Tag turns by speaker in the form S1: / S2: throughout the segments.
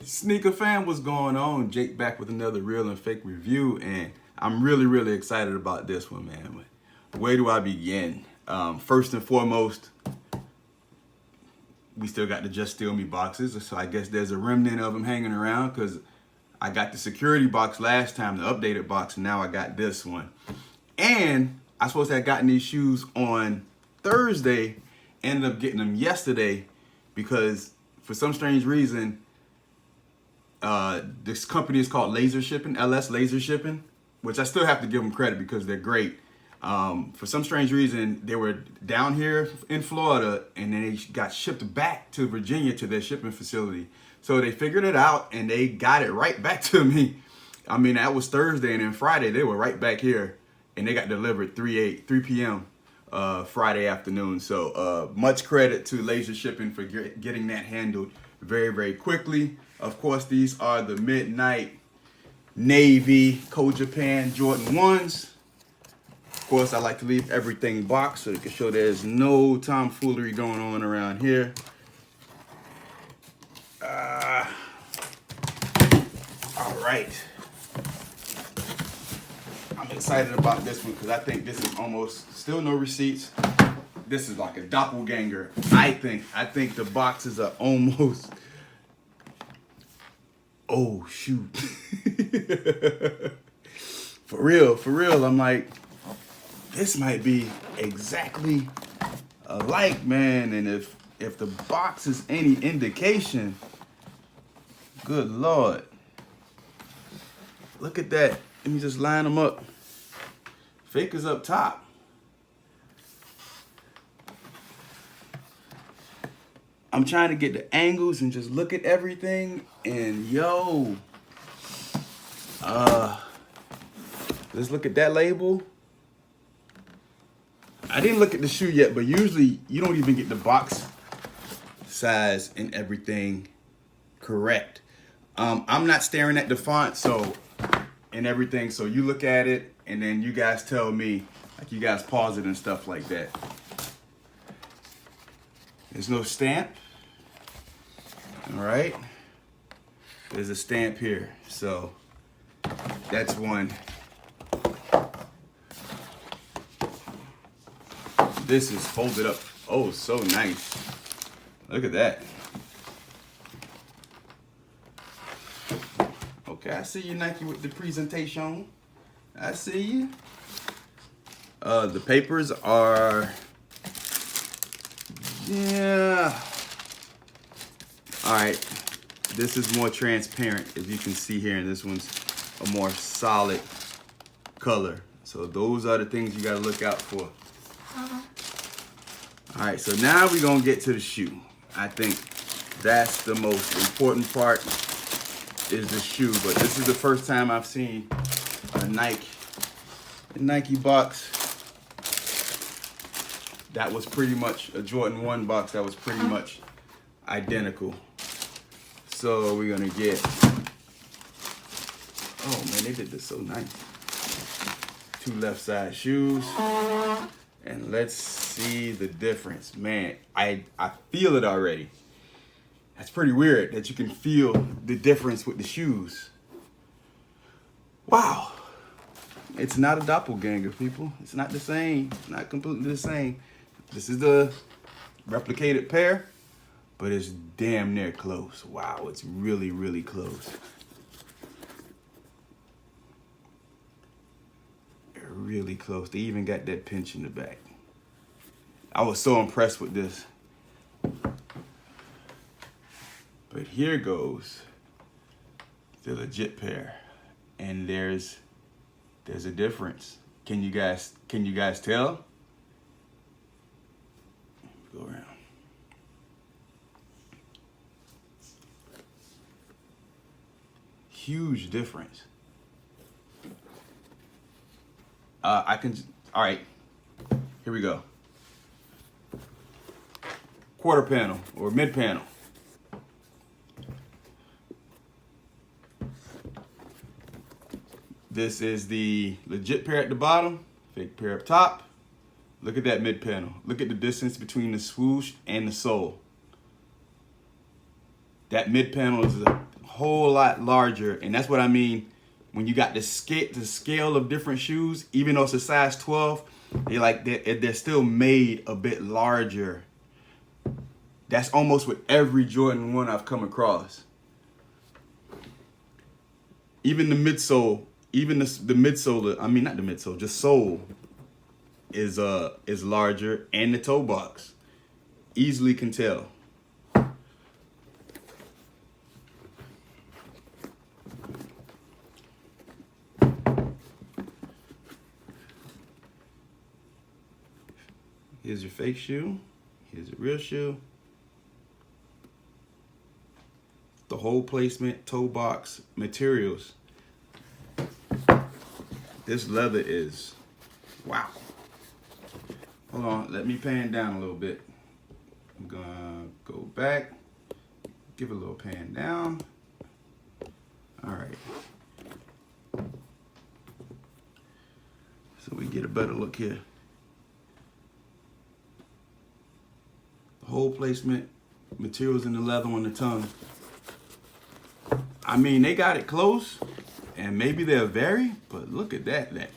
S1: Sneaker fam, what's going on? Jake back with another real and fake review, and I'm really excited about this one, man. Where do I begin? First and foremost, we still got the Just Steal Me boxes, so I guess there's a remnant of them hanging around because I got the security box last time, the updated box, and now I got this one. And I supposed to have gotten these shoes on Thursday, ended up getting them yesterday because for some strange reason, this company is called Laser Shipping, LS Laser Shipping, which I still have to give them credit because they're great. For some strange reason, they were down here in Florida and then they got shipped back to Virginia to their shipping facility. So they figured it out and they got it right back to me. I mean, that was Thursday, and then Friday they were right back here and they got delivered 3 p.m. Friday afternoon. So much credit to Laser Shipping for getting that handled very quickly. Of course, these are the Midnight Navy Cold Japan Jordan 1s. Of course, I like to leave everything boxed so you can show there's no tomfoolery going on around here. All right. I'm excited about this one because I think this is almost still no receipts. This is like a doppelganger. I think the boxes are almost. Oh shoot. For real. I'm like, this might be exactly alike, man. And if the box is any indication, good Lord. Look at that. Let me just line them up. Fake is up top. I'm trying to get the angles and just look at everything, and yo, let's look at that label. I didn't look at the shoe yet, but usually you don't even get the box size and everything correct. I'm not staring at the font, and everything, so you look at it and then you guys tell me, like you guys pause it and stuff like that. There's no stamp. All right. There's a stamp here. So that's one. This is folded up. Oh, so nice. Look at that. Okay, I see you, Nike, with the presentation. I see you. The papers are, yeah. All right, this is more transparent, as you can see here, and this one's a more solid color. So those are the things you gotta look out for. All right, so now we're gonna get to the shoe. I think that's the most important part, is the shoe. But this is the first time I've seen a Nike box that was pretty much a Jordan 1 box that was pretty much identical. So we're gonna get, oh man, they did this so nice. 2 left side shoes. And let's see the difference. Man, I feel it already. That's pretty weird that you can feel the difference with the shoes. Wow. It's not a doppelganger, people. It's not the same. Not completely the same. This is the replicated pair, but it's damn near close. Wow, it's really close. Really close. They even got that pinch in the back. I was so impressed with this. But here goes the legit pair, and there's a difference. Can you guys tell? Go around. Huge difference. All right, here we go. Quarter panel or mid panel. This is the legit pair at the bottom, fake pair up top. Look at that mid panel. Look at the distance between the swoosh and the sole. That mid panel is a whole lot larger, and that's what I mean when you got the scale of different shoes. Even though it's a size 12, they're still made a bit larger. That's almost with every Jordan 1 I've come across. Even the midsole, even the midsole, I mean not the midsole, just sole is larger, and the toe box. Easily can tell. Here's your fake shoe. Here's a real shoe. The hole placement, toe box, materials. This leather is, wow. Hold on, let me pan down a little bit. I'm gonna go back, give it a little pan down. All right. So we get a better look here. The hole placement, materials in the leather on the tongue. I mean, they got it close, and maybe they'll vary, but look at that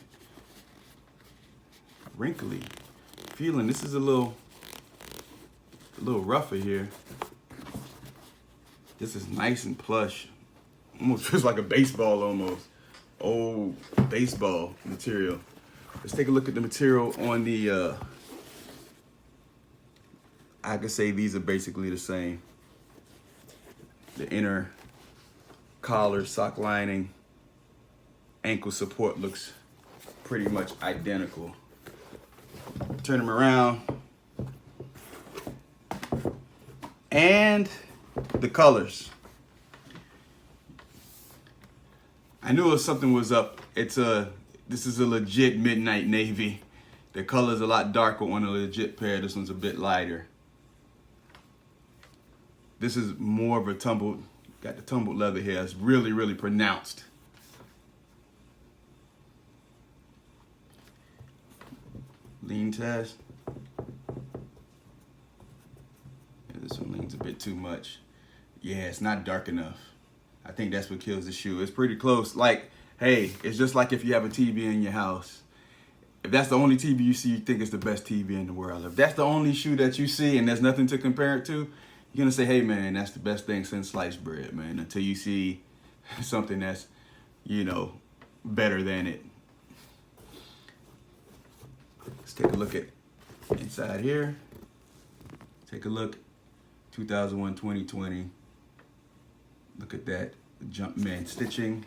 S1: wrinkly feeling. This is a little rougher here. This is nice and plush. Almost feels like a baseball almost. Old baseball material. Let's take a look at the material on the, I could say these are basically the same. The inner collar, sock lining, ankle support looks pretty much identical. Turn them around. And the colors. I knew something was up. This is a legit midnight navy. The color's a lot darker on a legit pair. This one's a bit lighter. This is more of a tumbled, got the tumbled leather here. It's really, really pronounced. Lean test. Yeah, this one leans a bit too much. Yeah, it's not dark enough. I think that's what kills the shoe. It's pretty close. Like, hey, it's just like if you have a TV in your house. If that's the only TV you see, you think it's the best TV in the world. If that's the only shoe that you see and there's nothing to compare it to, you're gonna say, hey man, that's the best thing since sliced bread, man, until you see something that's, you know, better than it. Let's take a look at inside here. Take a look, 2001, 2020. Look at that Jumpman stitching.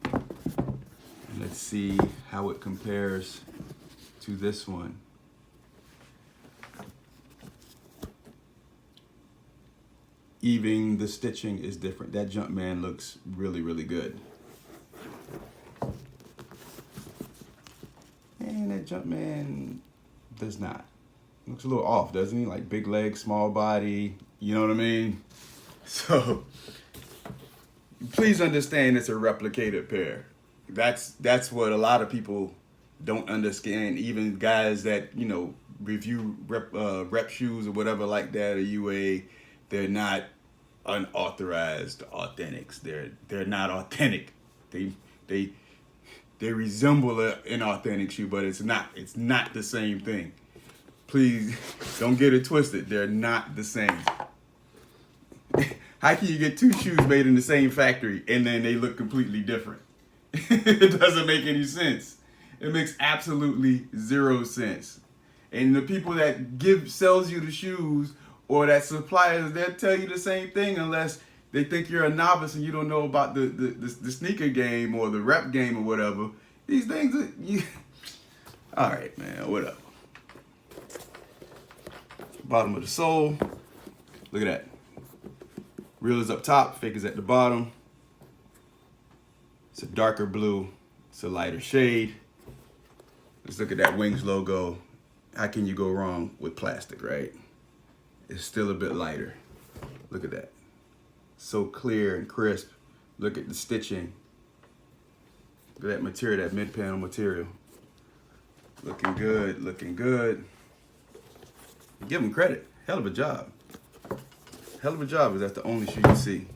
S1: And let's see how it compares to this one. Even the stitching is different. That Jumpman looks really, really good. And that Jumpman does not. Looks a little off, doesn't he? Like big legs, small body, you know what I mean? So please understand it's a replicated pair. That's what a lot of people don't understand. Even guys that, you know, review rep shoes or whatever like that, or UA, they're not unauthorized authentics. They're not authentic. They resemble an authentic shoe, but it's not the same thing. Please don't get it twisted. They're not the same. How can you get two shoes made in the same factory and then they look completely different? It doesn't make any sense. It makes absolutely zero sense. And the people that sells you the shoes or that suppliers, they'll tell you the same thing unless they think you're a novice and you don't know about the sneaker game or the rep game or whatever. These things are, all right, man, whatever. Bottom of the sole. Look at that. Real is up top, fake is at the bottom. It's a darker blue. It's a lighter shade. Let's look at that Wings logo. How can you go wrong with plastic, right? It's still a bit lighter. Look at that. So clear and crisp. Look at the stitching. Look at that material, that mid-panel material. Looking good, looking good. Give them credit. Hell of a job. Hell of a job if that's the only shoe you see.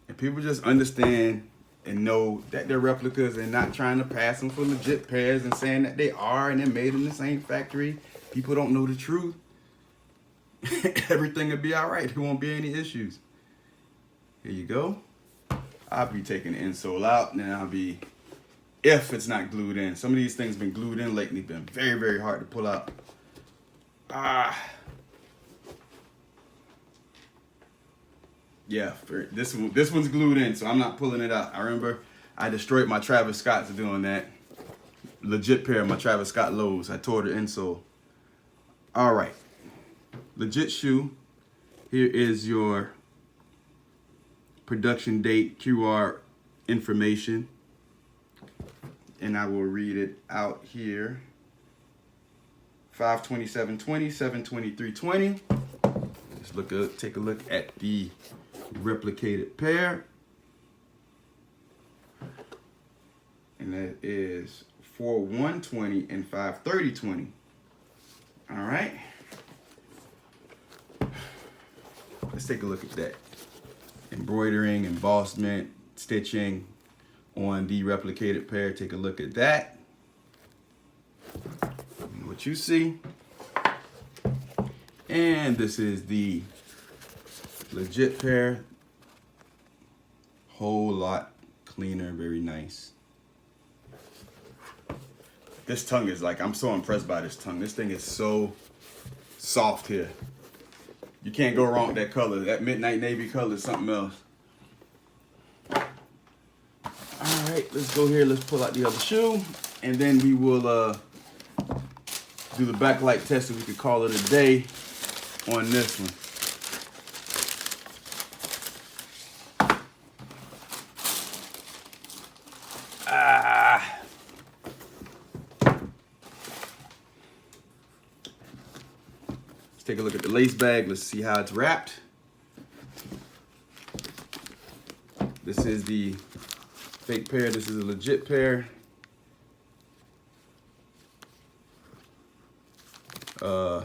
S1: And people just understand and know that they're replicas and not trying to pass them for legit pairs and saying that they are and they're made in the same factory. People don't know the truth. Everything will be all right. There won't be any issues. Here you go. I'll be taking the insole out, and then I'll be, if it's not glued in. Some of these things been glued in lately, been very, very hard to pull out. Yeah, this one's glued in, so I'm not pulling it out. I remember I destroyed my Travis Scotts doing that. Legit pair of my Travis Scott lows. I tore the insole. All right, legit shoe. Here is your production date QR information, and I will read it out here. 5/27/20, 7/23/20. Let's take a look at the replicated pair, and that is 4/1/20 and 5/30/20. All right, let's take a look at that. Embroidering, embossment, stitching on the replicated pair. Take a look at that. What you see. And this is the legit pair. Whole lot cleaner, very nice. This tongue is like, I'm so impressed by this tongue. This thing is so soft here. You can't go wrong with that color. That midnight navy color is something else. All right, let's go here. Let's pull out the other shoe, and then we will do the backlight testing. We could call it a day on this one. Let's take a look at the lace bag. Let's see how it's wrapped. This is the fake pair. This is a legit pair.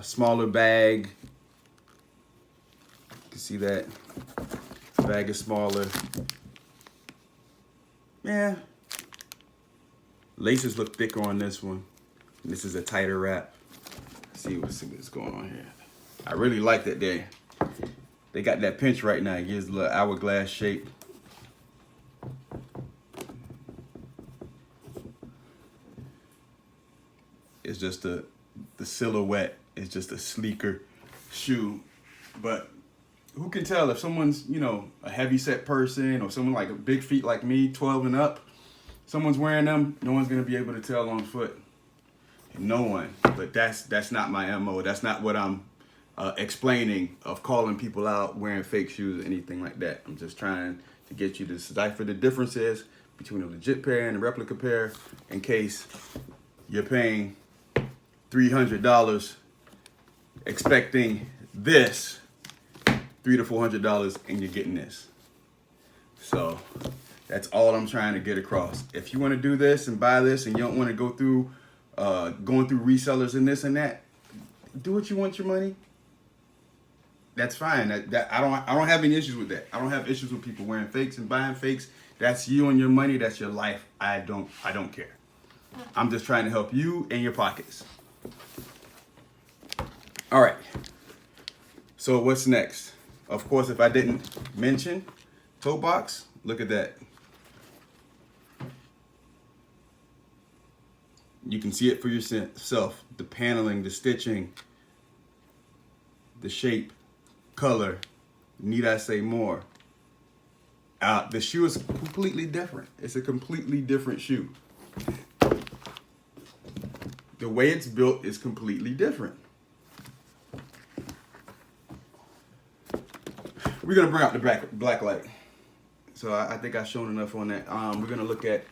S1: Smaller bag. You can see that the bag is smaller. Yeah. Laces look thicker on this one. And this is a tighter wrap. Let's see what's going on here. I really like that they got that pinch right now. It gives a little hourglass shape. It's just the silhouette is just a sleeker shoe. But who can tell if someone's, a heavy set person or someone like a big feet like me, 12 and up, someone's wearing them, no one's gonna be able to tell on foot. No one. But that's not my MO. That's not what I'm explaining of calling people out wearing fake shoes or anything like that. I'm just trying to get you to decipher the differences between a legit pair and a replica pair in case you're paying $300 expecting this $300 to $400 and you're getting this. So that's all I'm trying to get across. If you want to do this and buy this and you don't want to go through going through resellers and this and that, do what you want your money. That's fine. I don't have any issues with that. I don't have issues with people wearing fakes and buying fakes. That's you and your money. That's your life. I don't care. I'm just trying to help you and your pockets. All right. So what's next? Of course, if I didn't mention toe box, look at that. You can see it for yourself. The paneling, the stitching, the shape, color. Need I say more? The shoe is completely different. It's a completely different shoe. The way it's built is completely different. We're gonna bring out the Blacklight. So I think I've shown enough on that. We're gonna look at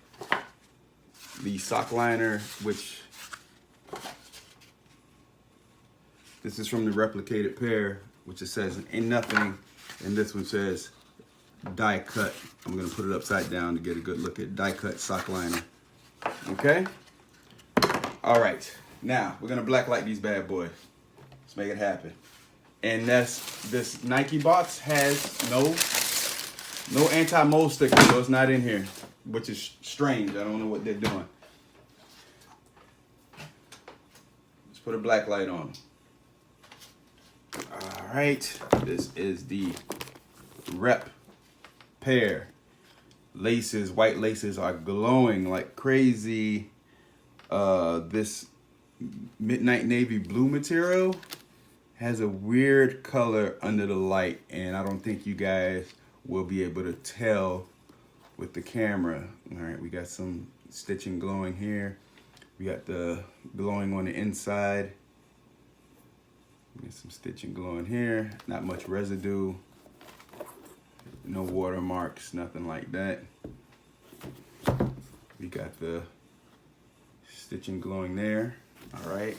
S1: the sock liner, which this is from the replicated pair, which it says ain't nothing, and this one says die cut. I'm gonna put it upside down to get a good look at die cut sock liner. Okay? All right, now we're gonna blacklight these bad boys. Let's make it happen. And this Nike box has no anti-mold sticker, so it's not in here, which is strange. I don't know what they're doing. Let's put a black light on. All right, this is the Rep pair. Laces, white laces are glowing like crazy. This midnight navy blue material has a weird color under the light, and I don't think you guys will be able to tell with the camera. All right, we got some stitching glowing here. We got the glowing on the inside. We got some stitching glowing here. Not much residue. No watermarks, nothing like that. We got the stitching glowing there. All right.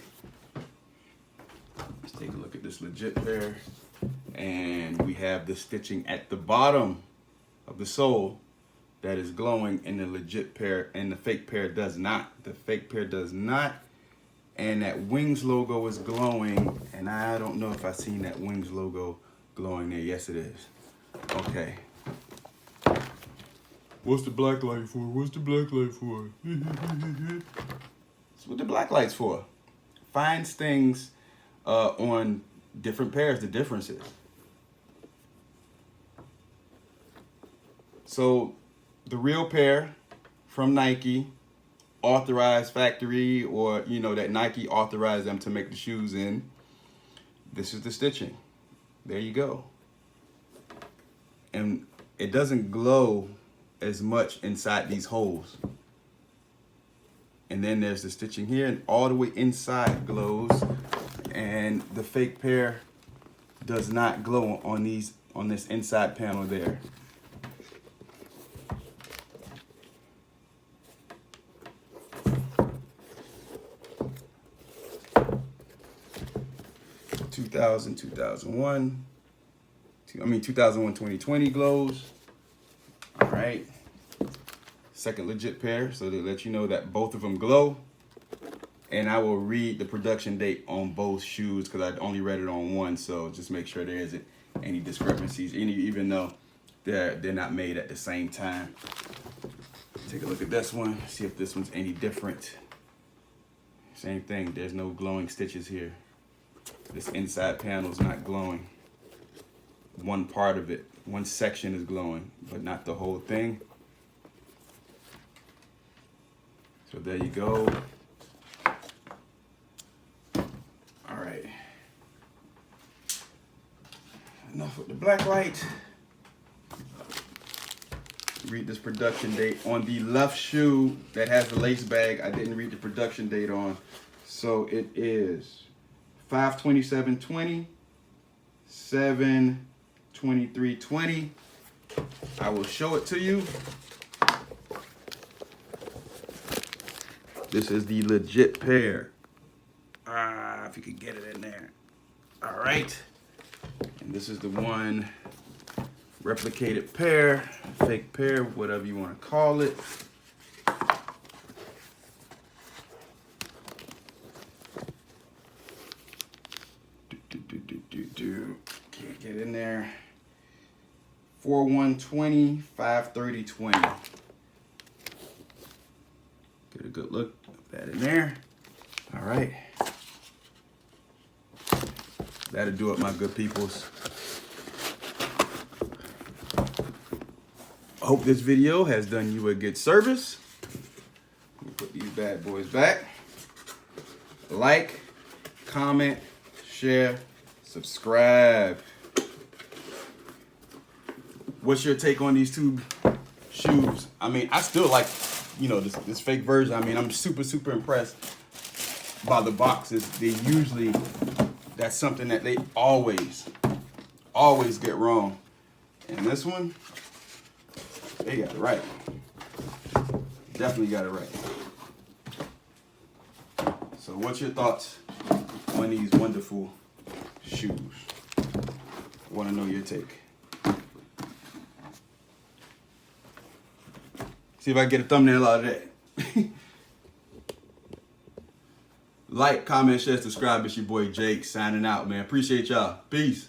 S1: Let's take a look at this legit pair. And we have the stitching at the bottom of the sole that is glowing in the legit pair, and the fake pair does not. The fake pair does not. And that Wings logo is glowing, and I don't know if I've seen that Wings logo glowing there. Yes, it is. Okay. What's the black light for? What's the black light for? That's what the black light's for. Finds things on different pairs, the differences. So the real pair from Nike, authorized factory, or that Nike authorized them to make the shoes in. This is the stitching. There you go. And it doesn't glow as much inside these holes. And then there's the stitching here, and all the way inside glows. And the fake pair does not glow on this inside panel there. (2000, 2001). 2001, 2020 glows. All right. Second legit pair, so they let you know that both of them glow. And I will read the production date on both shoes because I only read it on one, so just make sure there isn't any discrepancies, even though they're not made at the same time. Take a look at this one, see if this one's any different. Same thing, there's no glowing stitches here. This inside panel is not glowing. One part of it, one section is glowing, but not the whole thing. So there you go. All right. Enough with the black light. Read this production date on the left shoe that has the lace bag. I didn't read the production date on. So it is 5/27/20, 7/23/20. I will show it to you. This is the legit pair. If you could get it in there. All right. And this is the one replicated pair, fake pair, whatever you want to call it. Can't get in there. 4/1/20, 5/30/20. Get a good look at that in there. All right. That'll do it, my good peoples. I hope this video has done you a good service. Let me put these bad boys back. Like, comment, share, subscribe. What's your take on these two shoes? I mean, I still like, this fake version. I mean, I'm super impressed by the boxes. That's something that they always get wrong. And this one, they got it right. Definitely got it right. So what's your thoughts on these wonderful shoes? I want to know your take. See if I can get a thumbnail out of that. Like, comment, share, subscribe. It's your boy Jake signing out, man. Appreciate y'all. Peace.